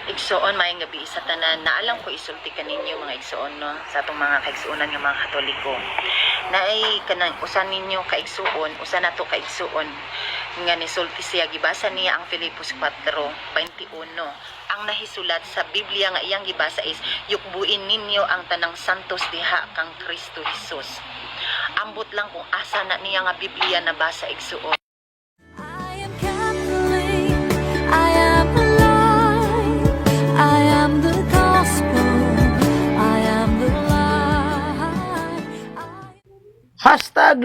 Igsoon, maayong gabi sa tanan. Naalam ko isulti kaninyo mga igsoon, no? Sa atong mga kaigsuonan nga mga Katoliko. Na ay kanang usan ninyo kaigsuon, usan nato kaigsuon nga nisulti siya, gibasa niya ang Filipos 4:21. Ang nahisulat sa Biblia nga iyang gibasa is yukbuin ninyo ang tanang santos diha kang Kristo Jesus. Ambot lang kung asa na niya nga Biblia nabasa igsuon. I am Catholic, I am alive, I am the gospel, I am the light.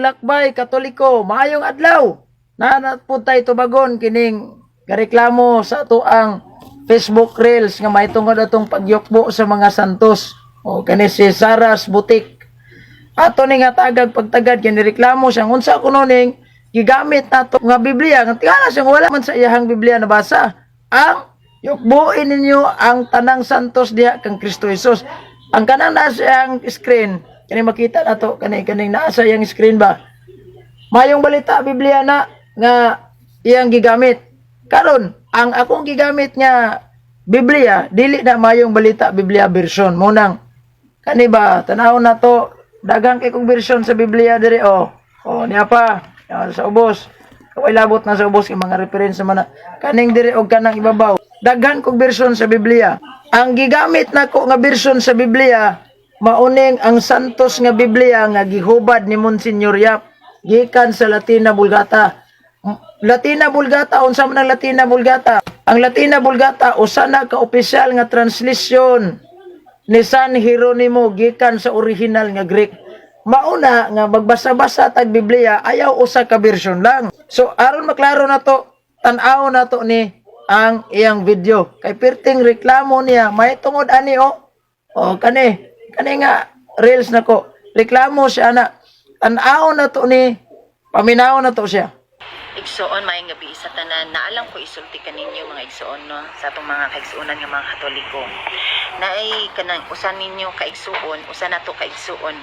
#Lakbay Katoliko, maayong adlaw. Nanatpud tay tubagon kining gareklamo sa ato ang Facebook Reels nga may tungod atong pagyukbo sa mga santos. O kani si Saras Butik. Ato ni nga tagag pagtagad kini reklamo siyang unsa kuno ning gigamit nato nga Biblia nga tingala siyang wala man sa iyang Biblia nabasa. Ang yukbuin ninyo ang tanang santos diha kang Kristo Jesus. Ang kanang naa sa iyang screen kani makita nato kaning naa sa iyang screen ba. Mayong balita Biblia na nga iyang gigamit. Karon, ang akong gigamit nga Biblia dili na mayong balita Biblia version. Munang kani ba tanawon na to daghang kay kong version sa Biblia diri niya pa sa ubos. Kaway labot na sa ubos kay mga reference man kaning diri og kanang ibabaw. Daghan kong version sa Biblia. Ang gigamit nako nga version sa Biblia mauning ang Santos nga Biblia nga gihubad ni Monsignor Yap gikan sa Latina Vulgata. Latina Vulgata, unsa man ang Latina Vulgata? Ang Latina Vulgata usa na ka opisyal nga translation ni San Jeronimo gikan sa original nga Greek. Mauna nga magbasa-basa tag Biblia ayaw usa ka version lang. So aron maklaro na to, tan-aw na to ni ang iyang video. Kay perting reklamo niya may tungod ani kani nga reels nako. Reklamo siya na tan-aw na to ni paminaw na to siya. Igsoon, maayong gabi sa tanan. Naalam ko isulti kaninyo mga igsoon, no? Sa atong mga kaigsuonan nga mga Katoliko. Na ay kanang usan ninyo kaigsuon, usan nato kaigsuon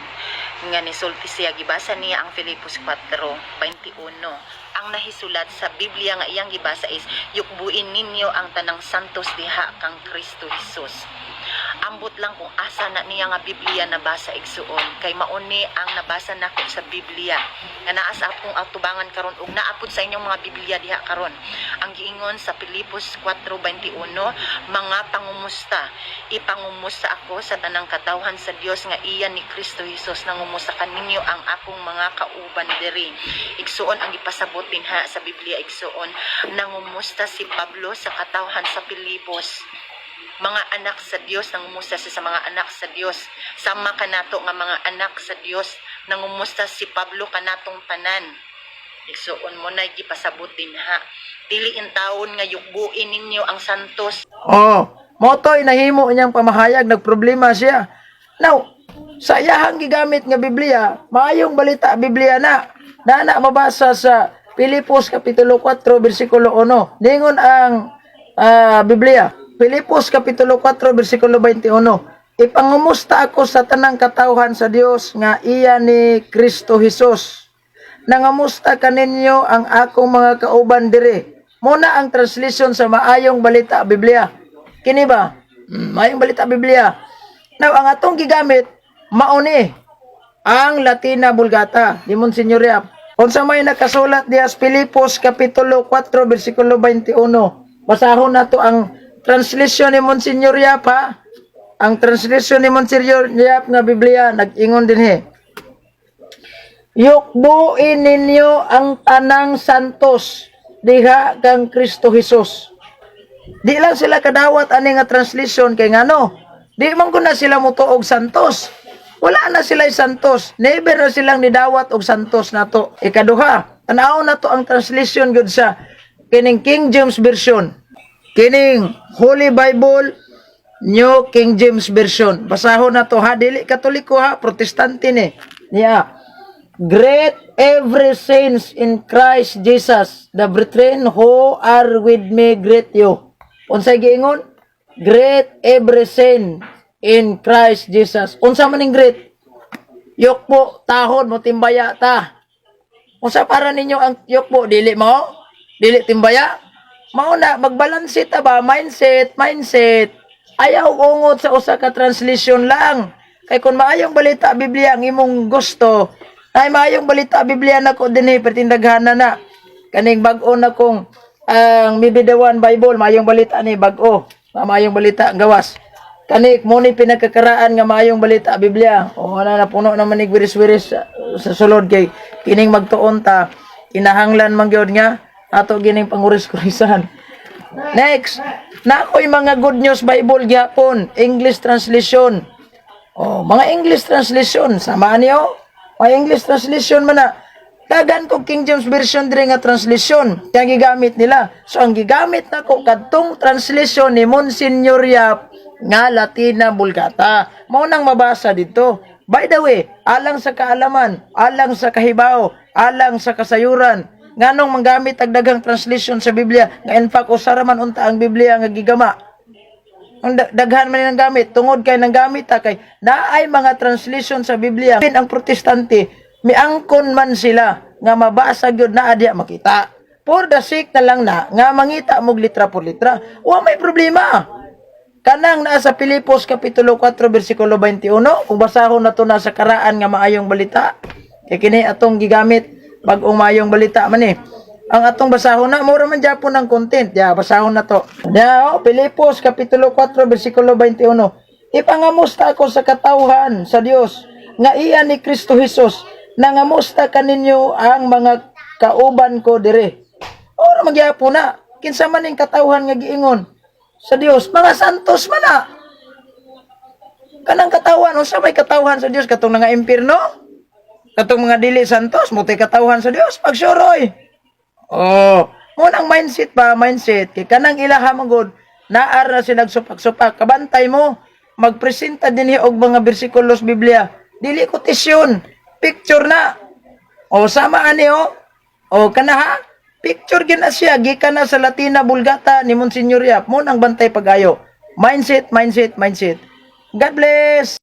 nga nisulti siya, gibasa niya ang Filipos 4:21. Ang nahisulat sa Biblia nga iyang gibasa is yukbuin ninyo ang tanang santos diha kang Kristo Jesus. Ambot lang kung asa na niya nga Biblia nabasa igsuon kay mauni ang nabasa nako sa Biblia nga naa sa akong atubangan karon ug naapod sa inyong mga Biblia diha karon. Ang giingon sa Filipos 4:21, mga pangumusta, ipangumusta ako sa tanang katawhan sa Dios nga iya ni Kristo Jesus nangumusta kaninyo ang akong mga kauban diri. Igsuon ang ipasabot dinha sa Biblia igsuon, nangumusta si Pablo sa katawhan sa Filipos. Mga anak sa Dios, nangumusta siya sa mga anak sa Dios. Sama kanato nga mga anak sa Dios, nangumusta si Pablo kanatong tanan. Igsuon mo na gipasabot din ha. Dili in taon nga yukbuin ninyo ang santos. Motoy nahimo niyang pamahayag nagproblema siya. Now, sa iyahang gigamit nga Biblia, maayong balita Biblia na mabasa sa Filipos kapitulo 4 bersikulo 1. Ningon ang Biblia. Filipos kapitulo 4 bersikulo 21. Ipangumusta ako sa tanang katawhan sa Dios nga iya ni Kristo Jesus. Nangamusta kaninyo ang akong mga kauban diri. Muna ang translation sa maayong balita Biblia. Kini ba? Maayong balita Biblia. Now ang atong gigamit mauni ang Latina Vulgata di Monsignor Yap. Unsa may nakasulat diha sa Filipos kapitulo 4 bersikulo 21. Basahon nato ang translation ni Monsignor Yap ha. Ang translation ni Monsignor Yap nga Biblia nag-ingon dinhi. Yukbuin ninyo ang tanang santos diha kang Kristo Jesus. Di lang sila kadawat ani nga translation kay ngano. Di man ko na sila mutuog santos. Wala na sila santos. Never na silang nidawat og santos nato. Ikaduha, tanaw na to ang translation gud sa kining King James version. Kining Holy Bible, New King James Version. Basahon na to ha. Dili Katoliko ha. Protestante ni. Yeah. Great every saints in Christ Jesus. The brethren who are with me greet you. Unsay giingon? Great every saint in Christ Jesus. Unsa man ning great? Yukbo, tahon mo, timbaya ta. Unsa para ninyo ang yukbo? Dili mo? Dili timbaya? mao na magbalanse ta ba mindset. Ayaw ungot sa usa ka translation lang. Kay kung maayong balita Biblia ang imong gusto, ay maayong balita Biblia nako dinhi pertindaghan na. Kaning bag-o na kong ang Mibidawan Bible, maayong balita ni bag-o. Maayong balita ang gawas. Kanik mo ni pinagkakaraan nga maayong balita Biblia. O ana na puno naman ni wiris-wiris sa sulod kay kining magtuon ta kinahanglan man gyud nga ato gining panguris-kurisan. Next, na ako'y mga Good News Bible gyapon, English translation. Oh, mga English translation samaan niyo. Mga English translation man na. Dagan ko King James Version dire nga translation kaya gigamit nila. So ang gigamit nako kadtong translation ni Monsignor Yap nga Latina Vulgata. Mao nang mabasa dito. By the way, alang sa kaalaman, alang sa kahibaw, alang sa kasayuran, nganong manggamit ang daghang translation sa Biblia nga in fact usara man unta ang Biblia nga gigama. Ang daghan man nang gamit tungod kay nang gamit ta kay naay mga translation sa Biblia ang protestante miangkon man sila nga mabasa gyud na adya makita. For the sake na lang na nga mangita mog litra por litra. Wa may problema. Kanang naa sa Pilipos kapitulo 4 bersikulo 21 kung basahon nato na sa karaan nga maayong balita. Kay kini atong gigamit bag-ong maayong balita man eh. Ang atong basahon na mura man gyapon ang content. Ya basahon na to. Ya Pilipos kapitulo 4 bersikulo 21. Ipangamusta ako sa katawhan sa Dios nga iya ni Kristo Hesus nangamusta kaninyo ang mga kauban ko dire. Ora magyapon na kinsa man ning katawhan nga giingon sa Dios, mga santos man na. Kanang katawhan, unsa may katawhan sa Dios katong nga impierno? Katong mga dili santos, mo tay katawhan sa Dios pagsuroy. Oh, mo nang mindset ba, mindset kay kanang ilaha magod naar na sila supak-supak. Kabantay mo, magpresenta dinhi og mga bersikulos Biblia. Dili kotisyon, picture na. O sama ani o kana ha? Picture gina siya, gikan na sa Latina Vulgata ni Monsignor Yap. Mo nang bantay pag-ayo. Mindset. God bless!